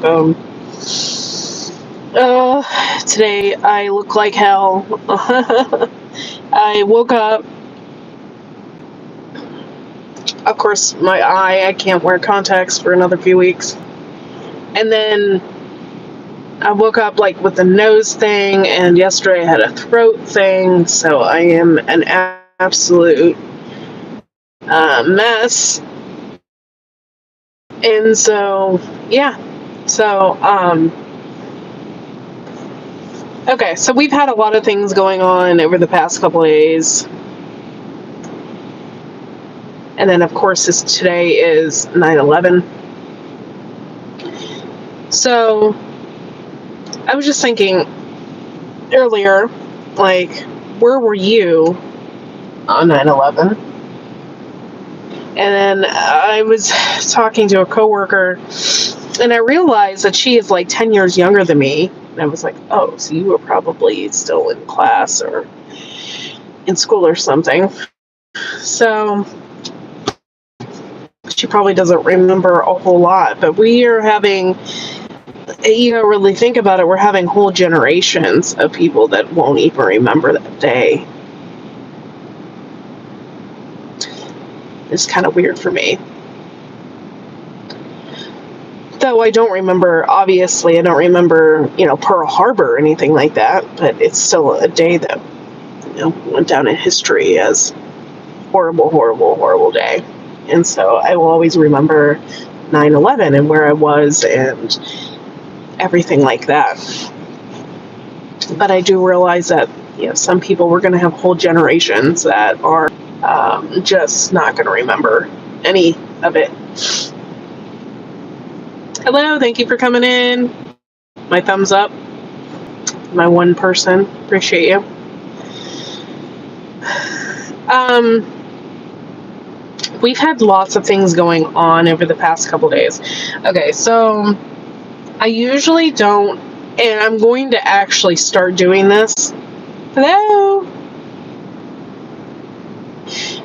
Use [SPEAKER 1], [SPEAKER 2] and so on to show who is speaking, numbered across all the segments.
[SPEAKER 1] Um, Today I look like hell. I woke up. Of course, my eye, I can't wear contacts for another few weeks. And then I woke up like with the nose thing, and yesterday I had a throat thing, so I am an absolute mess. And so, yeah. So, okay, so we've had a lot of things going on over the past couple of days. And then, of course, today is 9/11. So I was just thinking earlier, like, where were you on 9/11? And then I was talking to a coworker, and I realized that she is like 10 years younger than me. And I was like, oh, so you were probably still in class or in school or something. So she probably doesn't remember a whole lot, but we are having, you know, really think about it, we're having whole generations of people that won't even remember that day. It's kind of weird for me. Though I don't remember, obviously, I don't remember, Pearl Harbor or anything like that, but it's still a day that, went down in history as horrible, horrible, horrible day. And so I will always remember 9/11 and where I was and everything like that. But I do realize that, some people, we're going to have whole generations that are just not going to remember any of it. Hello, thank you for coming in. My thumbs up. My one person. Appreciate you. We've had lots of things going on over the past couple days. Okay, so I usually don't, and I'm going to actually start doing this. Hello?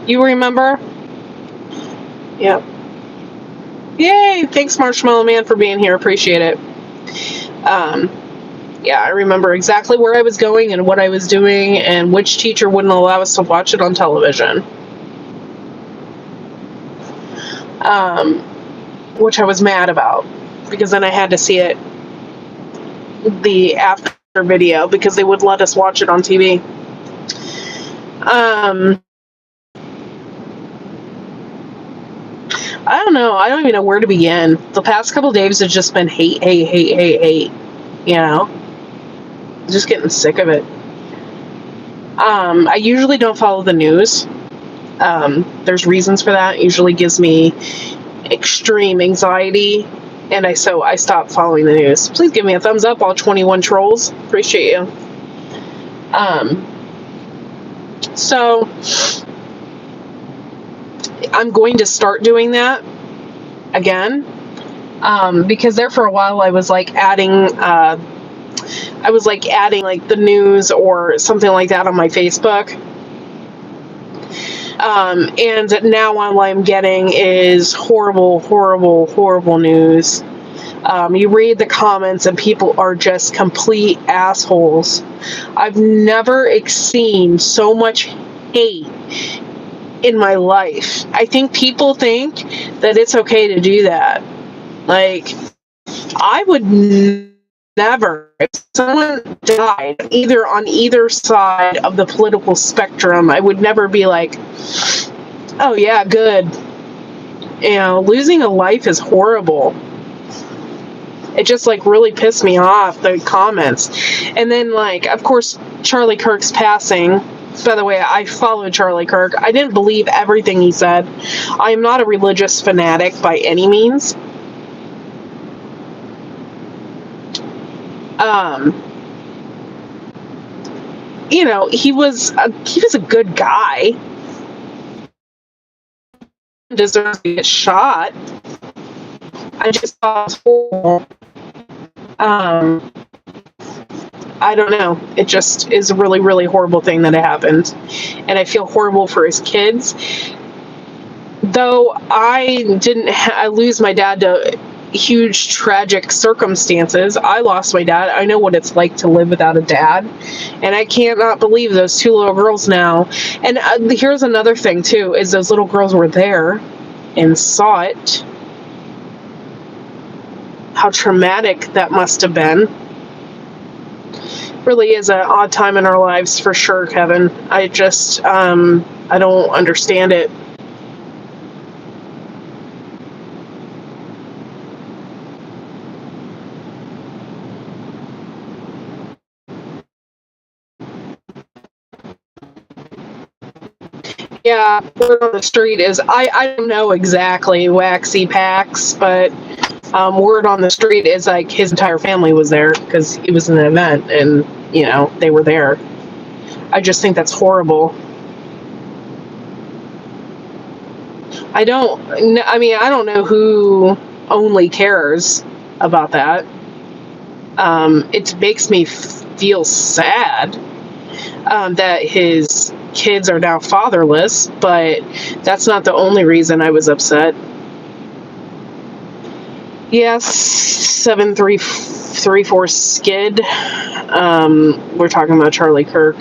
[SPEAKER 1] You remember? Yep. Yay! Thanks, Marshmallow Man, for being here. Appreciate it. Yeah, I remember exactly where I was going and what I was doing and which teacher wouldn't allow us to watch it on television. Which I was mad about, because then I had to see it, the after video, because they would let us watch it on TV. I don't know. I don't even know where to begin. The past couple days have just been hate. Just getting sick of it. I usually don't follow the news. There's reasons for that. It usually gives me extreme anxiety, and I stopped following the news. Please give me a thumbs up, all 21 trolls. Appreciate you. So I'm going to start doing that again, because there for a while I was like adding like the news or something like that on my Facebook. And now all I'm getting is horrible, horrible, horrible news. You read the comments and people are just complete assholes. I've never seen so much hate in my life. I think people think that it's okay to do that. Like, I would never, if someone died either on either side of the political spectrum, I would never be like, oh yeah, good. Losing a life is horrible. It just like really pissed me off, the comments. And then, like, of course, Charlie Kirk's passing. By the way, I followed Charlie Kirk. I didn't believe everything he said. I am not a religious fanatic by any means. He was a good guy. He deserves to get shot. I just thought it was horrible. I don't know. It just is a really, really horrible thing that happened. And I feel horrible for his kids. Though I lose my dad to huge tragic circumstances. I lost my dad. I know what it's like to live without a dad. And I cannot believe those two little girls now. And here's another thing, too, is those little girls were there and saw it. How traumatic that must have been. Really is an odd time in our lives for sure, Kevin. I just, I don't understand it. Yeah, word on the street is, I don't know exactly Waxy Pax, but word on the street is like his entire family was there because it was an event and, you know, they were there. I just think that's horrible. I don't know who only cares about that. It makes me feel sad that his kids are now fatherless, but that's not the only reason I was upset. Yes, 7334 Skid. We're talking about Charlie Kirk.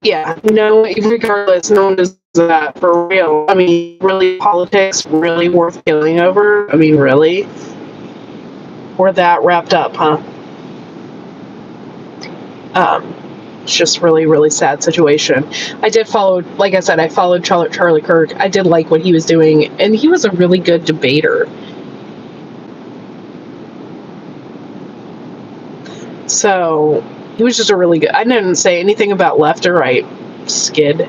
[SPEAKER 1] Yeah, no, regardless, no one does that for real. I mean, really, politics really worth killing over? I mean, really? We're that wrapped up, huh? It's just really, really sad situation. I did follow, like I said, I followed Charlie Kirk. I did like what he was doing, and he was a really good debater. So, he was just a really good, I didn't say anything about left or right, Skid.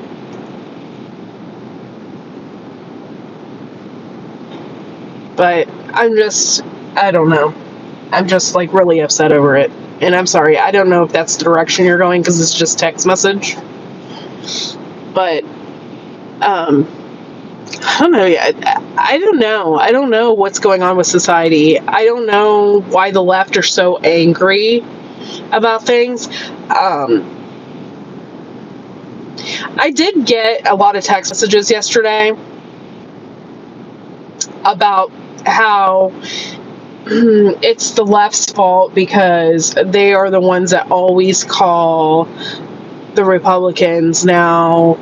[SPEAKER 1] But I don't know. I'm just like really upset over it. And I'm sorry, I don't know if that's the direction you're going because it's just text message. But, I don't know. I don't know. I don't know what's going on with society. I don't know why the left are so angry about things. I did get a lot of text messages yesterday about how it's the left's fault because they are the ones that always call the Republicans now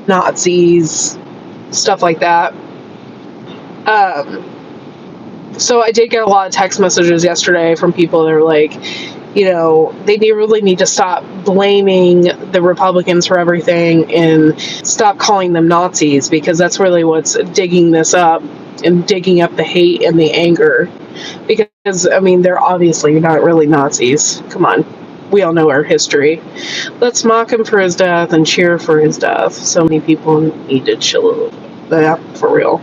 [SPEAKER 1] Nazis, stuff like that. So I did get a lot of text messages yesterday from people that are like, you know, they really need to stop blaming the Republicans for everything and stop calling them Nazis, because that's really what's digging this up and digging up the hate and the anger. Because, I mean, they're obviously not really Nazis. Come on. We all know our history. Let's mock him for his death and cheer for his death. So many people need to chill a little bit. Yeah, for real.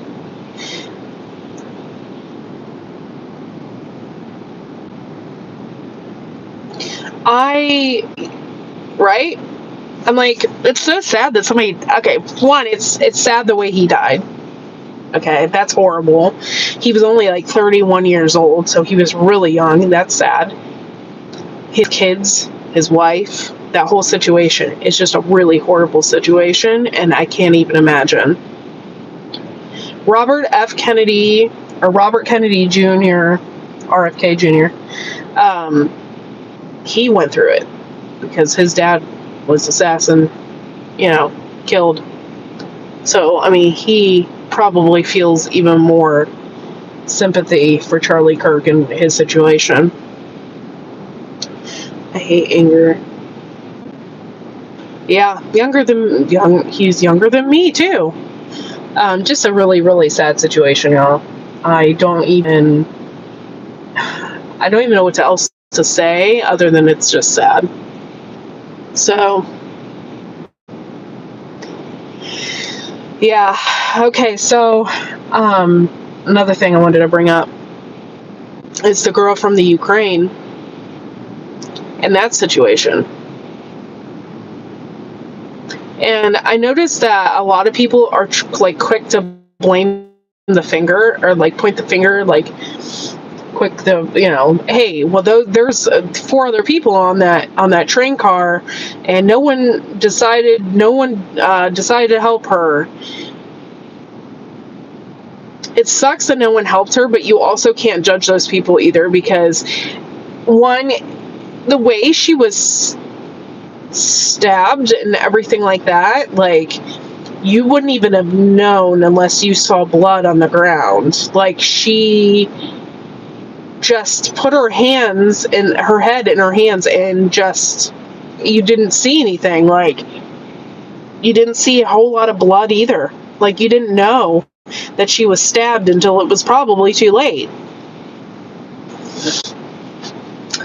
[SPEAKER 1] Right? I'm like, it's so sad that somebody, okay, one, it's sad the way he died. Okay, that's horrible. He was only like 31 years old, so he was really young, and that's sad. His kids, his wife, that whole situation is just a really horrible situation, and I can't even imagine. Robert Kennedy Jr., RFK Jr., he went through it because his dad was killed. So, I mean, he probably feels even more sympathy for Charlie Kirk and his situation. I hate anger. Yeah, he's younger than me too. Just a really, really sad situation, y'all. I don't even know what else to say other than it's just sad. So, yeah. Okay, so another thing I wanted to bring up is the girl from the Ukraine and that situation. And I noticed that a lot of people are like quick to blame the finger or like point the finger, like quick to, hey, well, there's 4 other people on that train car, and no one decided to help her. It sucks that no one helped her, but you also can't judge those people either, because one, the way she was stabbed and everything like that, like, you wouldn't even have known unless you saw blood on the ground. Like, she just put her hands in her head in her hands, and just, you didn't see anything. Like, you didn't see a whole lot of blood either. Like, you didn't know that she was stabbed until it was probably too late.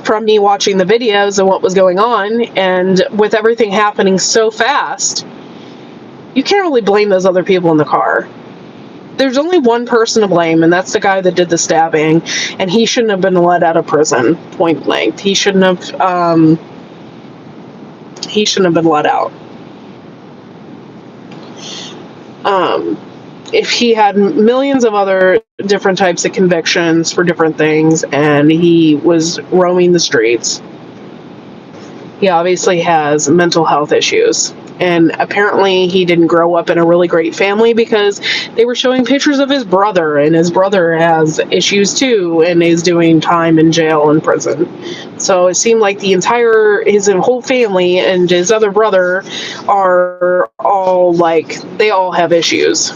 [SPEAKER 1] From me watching the videos and what was going on, and with everything happening so fast, you can't really blame those other people in the car. There's only one person to blame, and that's the guy that did the stabbing, and he shouldn't have been let out of prison, point blank. He shouldn't have been let out. If he had millions of other different types of convictions for different things, and he was roaming the streets, he obviously has mental health issues. And apparently he didn't grow up in a really great family, because they were showing pictures of his brother, and his brother has issues too and is doing time in jail and prison. So it seemed like his whole family and his other brother are all like, they all have issues.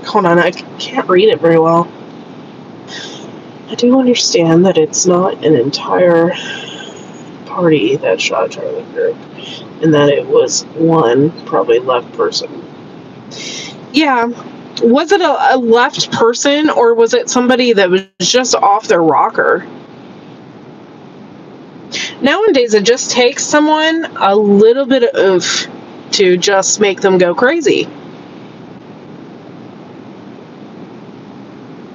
[SPEAKER 1] Hold on, I can't read it very well. I do understand that it's not an entire party that shot Charlie Kirk, and that it was one probably left person. Yeah, was it a left person, or was it somebody that was just off their rocker? Nowadays, it just takes someone a little bit of oomph to just make them go crazy.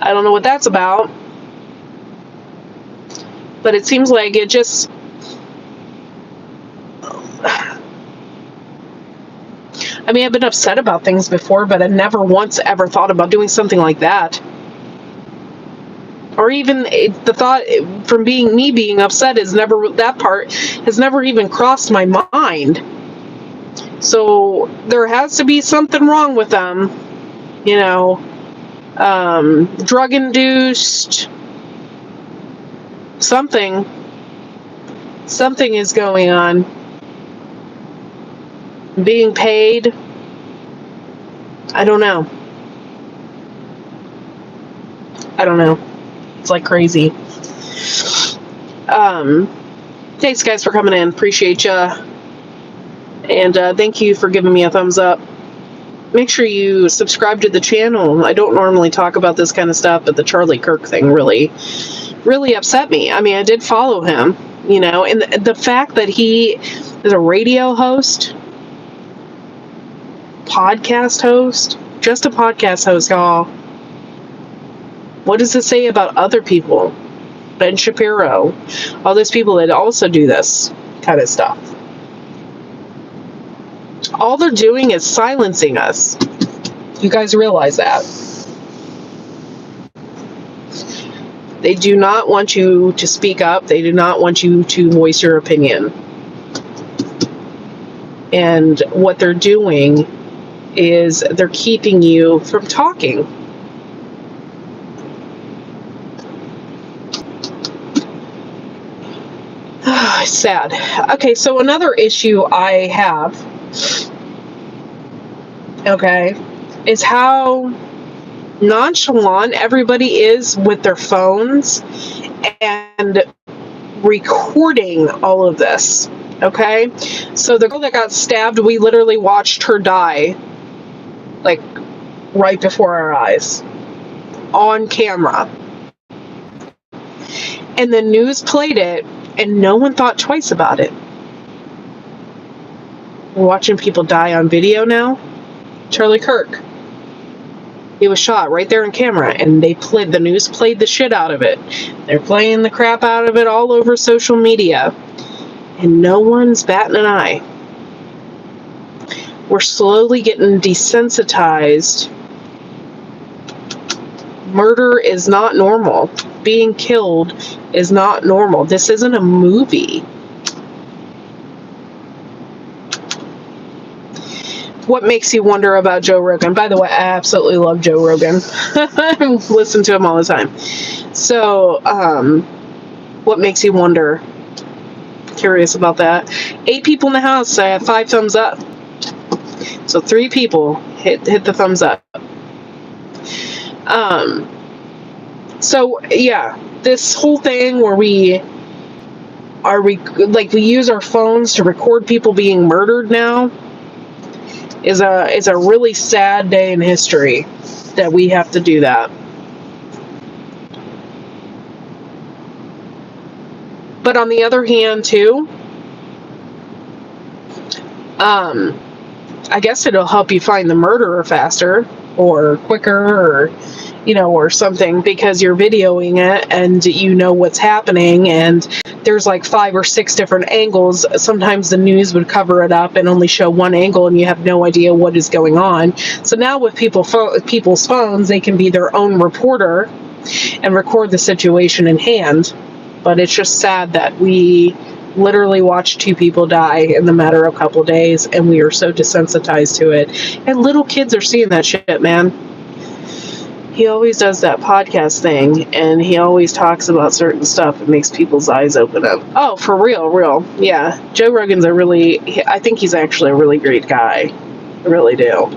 [SPEAKER 1] I don't know what that's about, but it seems like it just... I mean, I've been upset about things before, but I never once ever thought about doing something like that. Or even the thought from me being upset that part has never even crossed my mind. So there has to be something wrong with them, you know. Drug-induced, something is going on. Being paid, I don't know. It's like crazy. Thanks guys for coming in, appreciate ya, and thank you for giving me a thumbs up. Make sure you subscribe to the channel. I don't normally talk about this kind of stuff, but the Charlie Kirk thing really upset me. I mean, I did follow him, you know, and the fact that he is a radio host, podcast host, just a podcast host, y'all. What does it say about other people? Ben Shapiro, all those people that also do this kind of stuff. All they're doing is silencing us. You guys realize that? They do not want you to speak up. They do not want you to voice your opinion. And what they're doing is they're keeping you from talking. Sad. Okay, so another issue I have, okay, is how nonchalant everybody is with their phones and recording all of this. Okay, so the girl that got stabbed, we literally watched her die, like, right before our eyes, on camera. And the news played it, and no one thought twice about it. We're watching people die on video now. Charlie Kirk, he was shot right there on camera, and the news played the shit out of it. They're playing the crap out of it all over social media, and no one's batting an eye. We're slowly getting desensitized. Murder is not normal. Being killed is not normal. This isn't a movie. What makes you wonder about Joe Rogan? By the way, I absolutely love Joe Rogan. I listen to him all the time. So, what makes you wonder? Curious about that. 8 people in the house. I have 5 thumbs up. So 3 people hit the thumbs up. So yeah, this whole thing where we use our phones to record people being murdered now is a really sad day in history that we have to do that. But on the other hand, too, I guess it'll help you find the murderer faster or quicker, or something, because you're videoing it and you know what's happening, and there's like 5 or 6 different angles. Sometimes the news would cover it up and only show one angle, and you have no idea what is going on. So now with people's phones, they can be their own reporter and record the situation in hand. But it's just sad that we literally watched 2 people die in the matter of a couple of days, and we are so desensitized to it. And little kids are seeing that shit, man. He always does that podcast thing, and he always talks about certain stuff that makes people's eyes open up. Oh, for real. Yeah, Joe Rogan's I think he's actually a really great guy. I really do.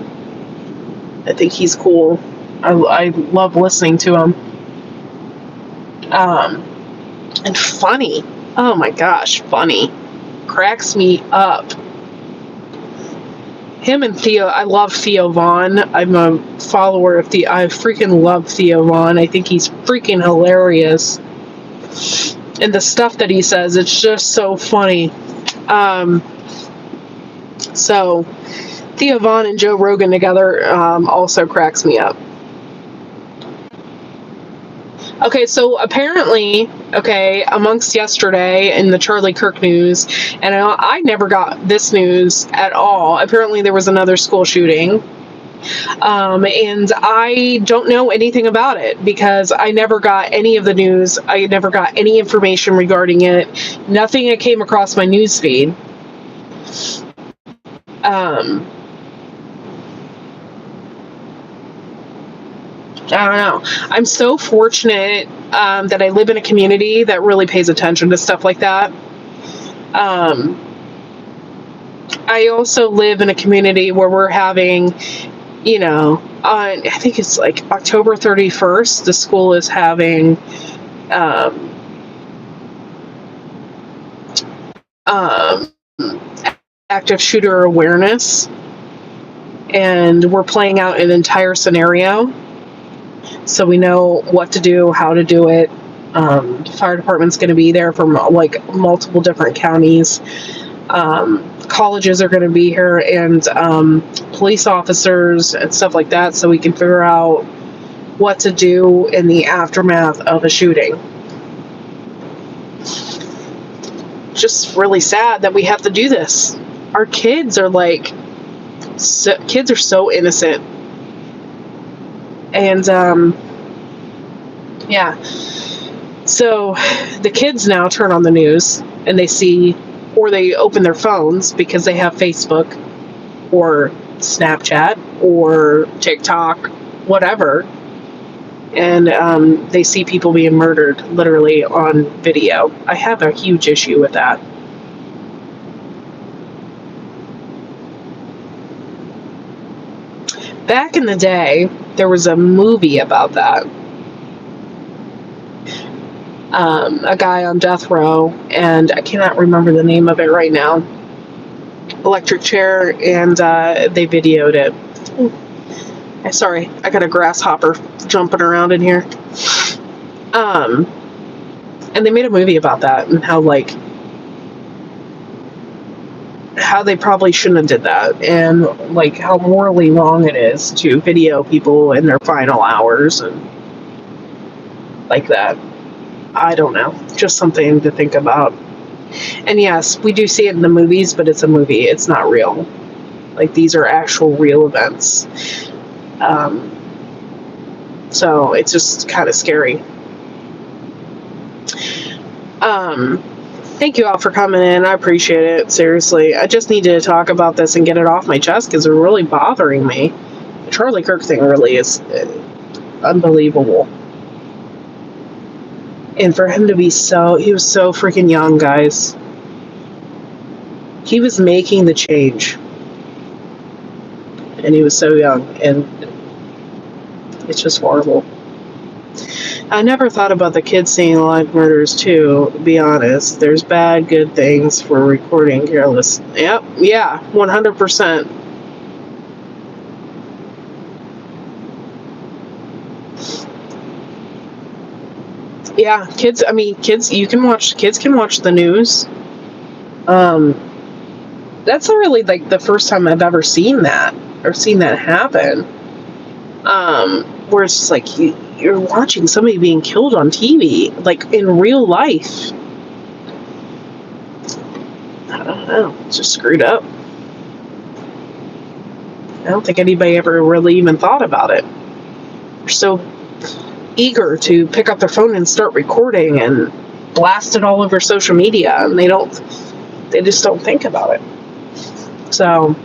[SPEAKER 1] I think he's cool. I love listening to him. And funny. Oh my gosh, funny. Cracks me up. Him and Theo, I love Theo Von. I'm a follower of Theo. I freaking love Theo Von. I think he's freaking hilarious. And the stuff that he says, it's just so funny. So, Theo Von and Joe Rogan together also cracks me up. Okay, so apparently, amongst yesterday in the Charlie Kirk news, and I never got this news at all. Apparently there was another school shooting. And I don't know anything about it because I never got any of the news. I never got any information regarding it. Nothing that came across my news feed. I don't know. I'm so fortunate that I live in a community that really pays attention to stuff like that. I also live in a community where we're having, I think it's like October 31st, the school is having active shooter awareness, and we're playing out an entire scenario. So we know what to do, how to do it. The fire department's going to be there from multiple different counties. Colleges are going to be here, and police officers and stuff like that, so we can figure out what to do in the aftermath of a shooting. Just really sad that we have to do this. Our kids are kids are so innocent. And, yeah. So the kids now turn on the news and they see, or they open their phones because they have Facebook or Snapchat or TikTok, whatever. And they see people being murdered literally on video. I have a huge issue with that. Back in the day, there was a movie about that. A guy on death row, and I cannot remember the name of it right now. Electric chair, and they videoed it. Sorry, I got a grasshopper jumping around in here. And they made a movie about that, and how they probably shouldn't have did that, and how morally wrong it is to video people in their final hours and like that. I don't know, just something to think about. And yes, we do see it in the movies, but it's a movie, it's not real. Like, these are actual real events. So it's just kind of scary. Thank you all for coming in. I appreciate it. Seriously. I just needed to talk about this and get it off my chest because it's really bothering me. The Charlie Kirk thing really is unbelievable. And for him to be he was so freaking young, guys. He was making the change. And he was so young. And it's just horrible. I never thought about the kids seeing live murders, too, to be honest. There's bad, good things for recording careless. Yep, yeah, 100%. Yeah, kids can watch the news. That's really, like, the first time I've ever seen that, or seen that happen. Where it's just like, you're watching somebody being killed on TV, like, in real life. I don't know, it's just screwed up. I don't think anybody ever really even thought about it. They're so eager to pick up their phone and start recording and blast it all over social media, and they just don't think about it. So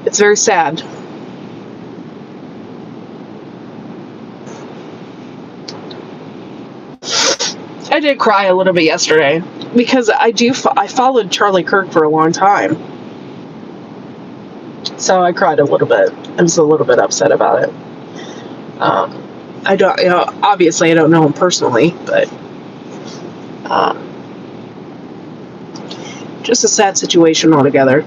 [SPEAKER 1] it's very sad. I did cry a little bit yesterday because I followed Charlie Kirk for a long time. So I cried a little bit. I was a little bit upset about it. Obviously I don't know him personally, but just a sad situation altogether.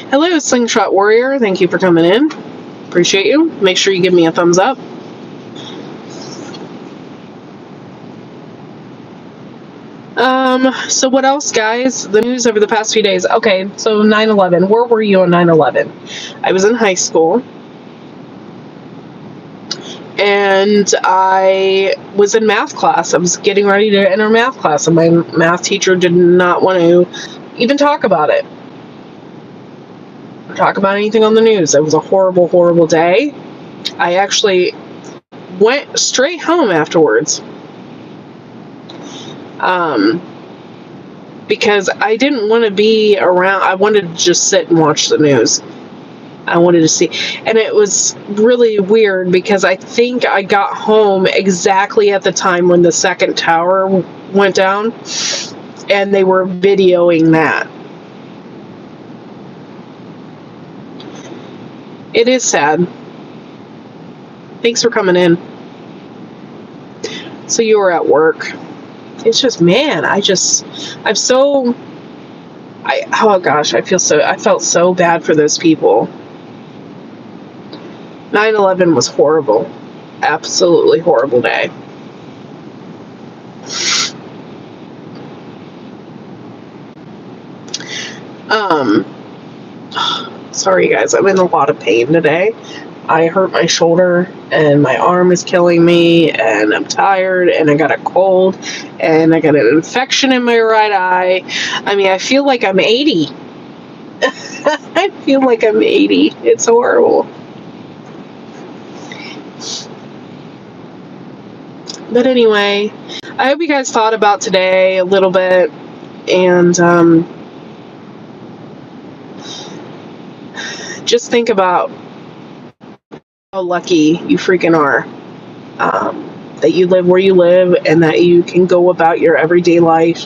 [SPEAKER 1] Hello, Slingshot Warrior. Thank you for coming in. Appreciate you. Make sure you give me a thumbs up. So what else, guys? The news over the past few days. Okay, so 9/11. Where were you on 9/11? I was in high school. And I was in math class. I was getting ready to enter math class, and my math teacher did not want to even talk about it. Or talk about anything on the news. It was a horrible, horrible day. I actually went straight home afterwards. Because I didn't want to be around. I wanted to just sit and watch the news. I wanted to see. And it was really weird because I think I got home exactly at the time when the second tower went down, and they were videoing that. It is sad. Thanks for coming in. So you were at work. It's just, man, I felt so bad for those people. 9/11 was horrible. Absolutely horrible day. Sorry guys, I'm in a lot of pain today. I hurt my shoulder and my arm is killing me, and I'm tired, and I got a cold, and I got an infection in my right eye. I mean, I feel like I'm 80. I feel like I'm 80. It's horrible. But anyway, I hope you guys thought about today a little bit, and just think about how lucky you freaking are that you live where you live, and that you can go about your everyday life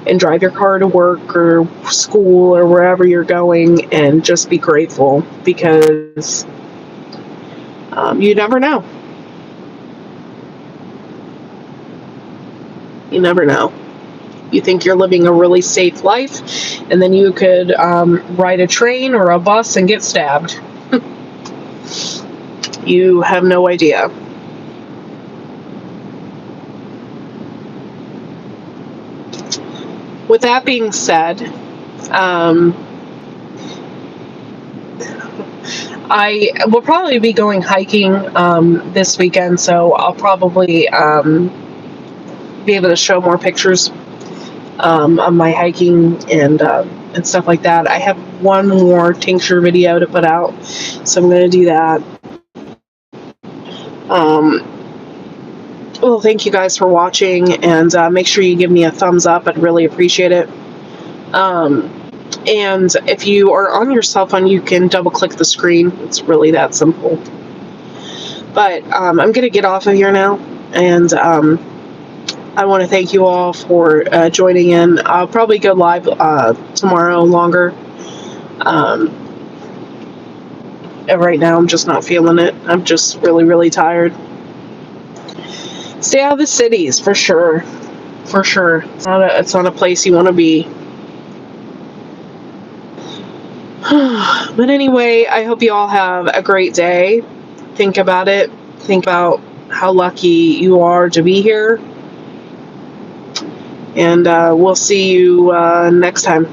[SPEAKER 1] and drive your car to work or school or wherever you're going, and just be grateful, because you never know. You never know. You think you're living a really safe life, and then you could ride a train or a bus and get stabbed. You have no idea. With that being said, I will probably be going hiking this weekend, so I'll probably be able to show more pictures of my hiking and stuff like that. I have one more tincture video to put out, so I'm going to do that. Well, thank you guys for watching, and make sure you give me a thumbs up. I'd really appreciate it. And if you are on your cell phone, you can double click the screen. It's really that simple. But I'm going to get off of here now, and I want to thank you all for joining in. I'll probably go live tomorrow longer. Right now, I'm just not feeling it. I'm just really, really tired. Stay out of the cities, for sure. For sure. It's not a place you want to be. But anyway, I hope you all have a great day. Think about it. Think about how lucky you are to be here. And we'll see you next time.